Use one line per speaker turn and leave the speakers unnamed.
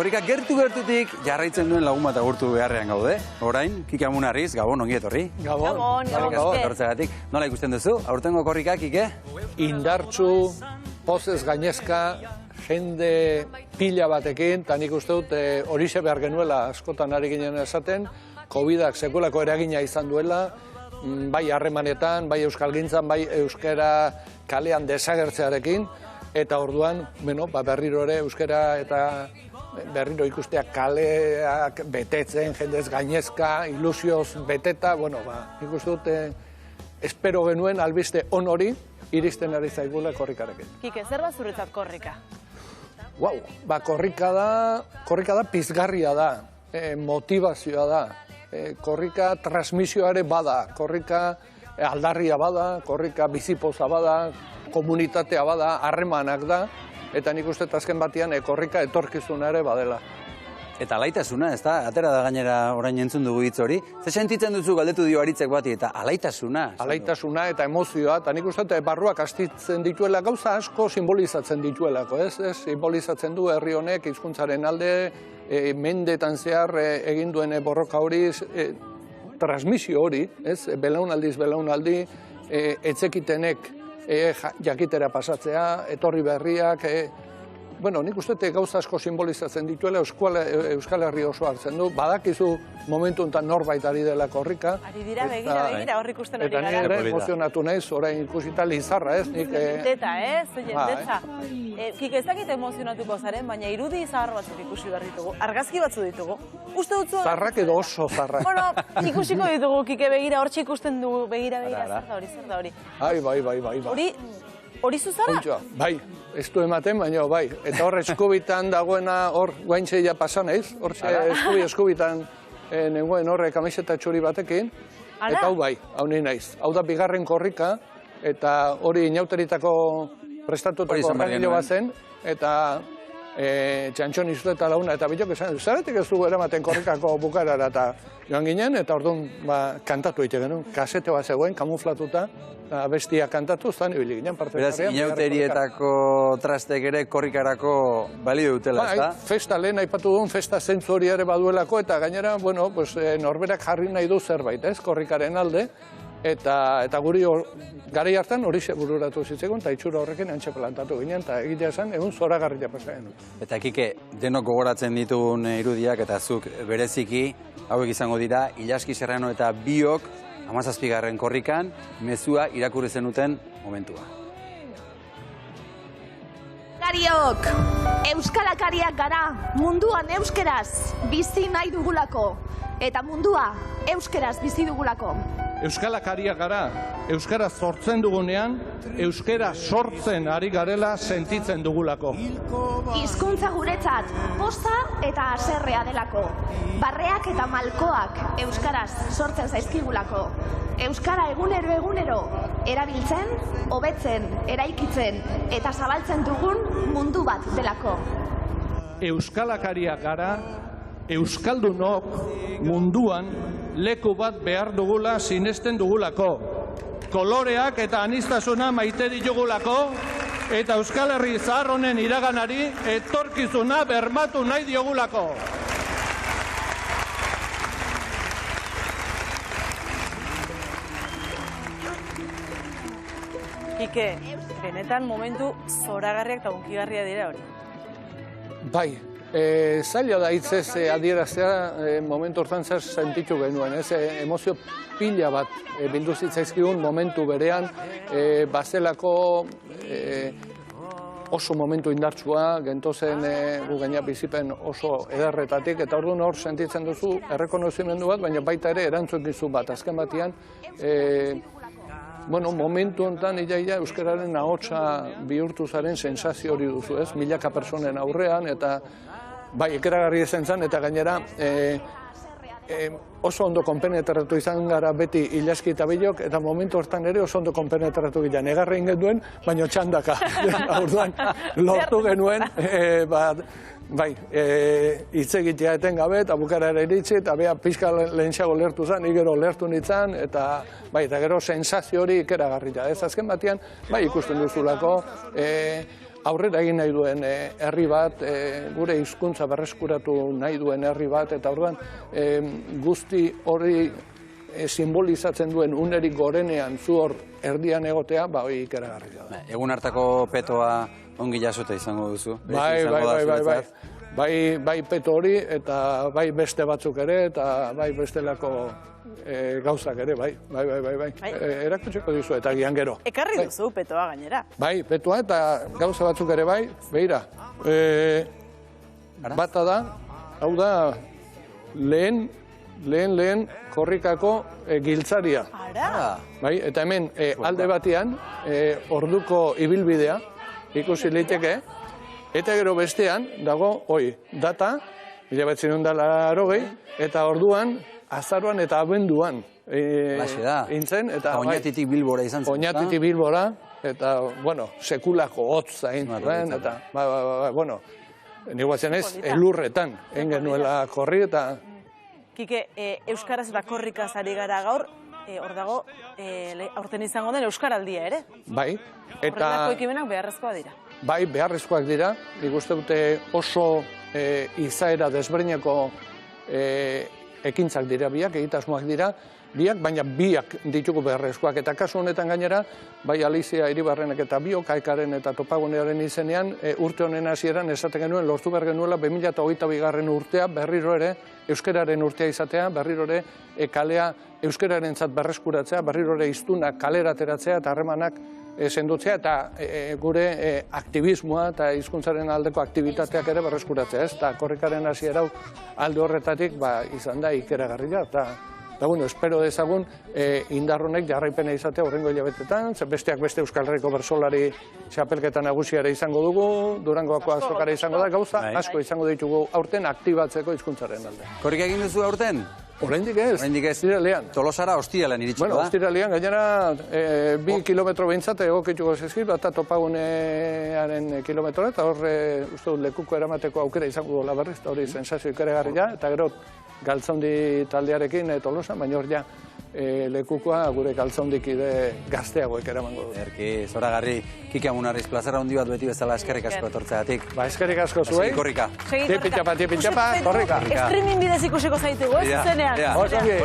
Korrika gertu-gertutik jarraitzen duen lagun bat agurtu beharrean gaude. Orain, Kike Amunarriz, Gabon, ongi etorri.
Gabon.
Etortzeagatik. Nola ikusten duzu? Aurtengo korrika, Kike?
Indartsu, pozez gainezka, jende pila batekin, eta nik uste dut horixe behar genuela askotan ari ginen esaten, COVID-ak sekulako eragina izan duela, bai harremanetan, bai euskalgintzan, bai euskara kalean desagertzearekin, eta orduan, berriro ere euskara eta berriro ikustea kaleak betetzen, jendez gainezka, ilusioz beteta, nik uste dut, espero genuen albiste on hori, iristen ari zaigula korrikarekin.
Kike, zer da zuretzat korrika?
Korrika da pizgarria da, motivazioa da, korrika transmisioare bada, korrika aldarria bada, korrika bizipoza bada, komunitatea bada, harremanak da, eta nik uste azken batean korrika etorkizuna ere badela.
Eta alaitasuna, ez da? Atera da gainera orain entzun dugu hitz hori. Ze sentitzen duzu galdetu dio Aritzek bati, eta alaitasuna?
Alaitasuna eta emozioa, eta nik uste barruak astitzen dituela, gauza asko simbolizatzen dituelako, ez? Simbolizatzen du herri honek hizkuntzaren alde, mendetan zehar egin duen borroka hori, transmisio hori, ez? Belaunaldi, etzekitenek jakitera pasatzea, etorri berriak, nik uste gauza asko simbolizatzen dituela, Euskal Herri oso hartzen du, badakizu momentu enten norbait ari dela korrika.
Ari dira, begira, hor ikusten hori gara.
Eta nire emozionatu naiz, orain ikusita Lizarra, ez?
Jendeta, jendetza. Kike, ez dakit emozionatuko zaren, baina irudi zahar batzuk ikusi behar ditugu, argazki batzu ditugu. Uste dutzu?
Zarrak edo oso zarrak.
Ikusiko ditugu, Kike, begira, hortxe ikusten dugu, begira, zer da hori.
Bai.
Hori zuzara?
Bai, ez du ematen, baina bai. Eta hor eskubitan dagoena, hor guaintzeia pasan eiz, hor eskubitan nengoen horre kamiseta txuri batekin, eta hau bai, hau ni naiz. Hau da bigarren korrika, eta hori inauteritako prestatutako rangilo bat zen, eta txantxon izu eta launa, eta bilok esan, zaretik ez dugu eramaten korrikako bukarara, eta joan ginen, eta orduan kantatu egite genuen, kasete bat zegoen, kamuflatuta, bestia kantatu, zan ibili ginen parte.
Beraz, inauterietako trastek ere korrikarako balio dutela, ez da?
Festa lehen aipatu duen, festa zentzu hori ere baduelako, eta gainera, norberak jarri nahi du zerbait, ez, korrikaren alde, eta guri garai hartan hori bururatu zitzegun, eta itxura horrekin antxe plantatu ginen, eta egitea esan, egun zoragarria pasa genuen.
Eta Kike, denok gogoratzen ditugun irudiak, eta zuk bereziki, hauek izango dira, Ilaski Serrano eta biok, 17. korrikan, mezua irakurri zenuten momentua.
Kariok, euskalakariak gara, munduan euskeraz bizi nahi dugulako, eta mundua euskeraz bizi dugulako.
Euskalakariak gara, euskara sortzen dugunean, euskara sortzen ari garela sentitzen dugulako.
Hizkuntza guretzat posta eta haserrea delako. Barreak eta malkoak euskaraz sortzen zaizkigulako. Euskara egunero erabiltzen, hobetzen, eraikitzen eta zabaltzen dugun mundu bat delako.
Euskalakariak gara, euskaldunok munduan leku bat behar dugula sinesten dugulako. Koloreak eta aniztasuna maite ditugulako, eta Euskal Herri zahar honen iraganari etorkizuna bermatu nahi diogulako.
Kike, benetan momentu zoragarriak eta unkigarria dira hori.
Bai. Zaila da hitzez adieraztea momentu hortan zer sentitu genuen, emozio pila bat bildu zitzaizkigun momentu berean, bazelako oso momentu indartsua, gentozen gu gaina bizipen oso ederretatik, eta orduan hor sentitzen duzu errekonozimendu bat, baina baita ere erantzukizun bat, azken batean, momentu honetan ia euskararen ahotsa bihurtu zaren sensazio hori duzu, ez? Milaka personen aurrean, eta bai, ikeragarri ezen zen, eta gainera oso ondo konpenetratu izan gara beti Ilaski eta Bilok, eta momentu hortan ere oso ondo konpenetratu gila. Negarra ingen duen, baina txandaka. Orduan, lortu genuen, hitz egitea etengabe, eta bukarara iritsi, eta beha pixka lehentxago lertu zen, igero lertu nintzen, eta gero sensazio hori ikeragarria. Ez azken batean, ikusten duzulako, aurrera egin nahi duen herri bat, gure hizkuntza berreskuratu nahi duen herri bat, eta orduan guzti hori simbolizatzen duen unerik gorenean zu hor erdian egotea, hori ikeragarria da.
Egun hartako petoa ongi jasota izango duzu.
Bai peto hori, eta bai beste batzuk ere, eta bai bestelako gauzak ere, bai. Erakutsiko dizu, eta gian gero.
Ekarri duzu petoa gainera.
Bai, petoa eta gauza batzuk ere bai, behira. Bata da, hau da, lehen korrikako giltzaria.
Ara!
Bai, eta hemen alde batean, orduko ibilbidea, ikusi liteke, eta gero bestean, dago, data, 1980, eta orduan, azaroan eta abenduan.
Laxe da.
Intzen, eta
Oñatitik Bilbora izan zen.
Oñatitik Bilbora, eta, sekulako hotz zain, eta, bueno, nik guatzen ez, elurretan, engenuela korri, eta...
Kike, euskaraz eta korrikaz ari gara gaur, hor dago, aurten izango den euskaraldia ere.
Bai, eta...
Horrelako ekimenak beharrezkoa dira.
Bai, beharrezkoak dira, nik uste dute oso izaera desberdineko ekintzak dira biak, egitasmoak dira biak, baina biak ditugu beharrezkoak. Eta kasu honetan gainera, bai Alizia Iribarrenek eta biok, Kaikaren eta Topagunearen izenean, urte honen hasieran esaten genuen, lortu behar genuela 2022 urtea berriro ere euskararen urtea izatea, berriro ere kalea euskararentzat berreskuratzea, berriro ere hiztunak kalera ateratzea eta harremanak sendotzea eta gure aktivismoa eta hizkuntzaren aldeko aktibitateak ere berreskuratzea, ez? Eta korrikaren hasiera hau alde horretatik izan da ikeragarria eta bueno, espero dezagun indar honek jarraipena izatea hurrengo hilabetetan, besteak beste Euskal Herriko bertsolari txapelketa nagusiara izango dugu, Durangoako azokara izango da, gauza asko izango ditugu aurten aktibatzeko hizkuntzaren alde.
Korrika egin duzu aurten?
Oraindik ez, ostiralean.
Tolosara ostiralean iritsiko da?
Bueno, ostiralean, gainera 2 kilometro behintzat egokituko zizkit, eta Topagunearen kilometroa, eta hor uste dut lekuko eramateko aukera izango dola berriz, eta hori sensazio ikeregarria, eta gero Galtzaundi taldearekin Tolosan, baina hor ja lekukoa gure Galtzaundikide gazteagoek eramango du.
Erki, zoragarri, Kike Amunarriz, plazara handi bat beti bezala eskerrik asko etortzeagatik.
Eskerrik asko zuei.
Korrika.
Tipitxapa, korrika.
Streaming bidez ikusiko zaitugu, ez zenean.
Hortxe,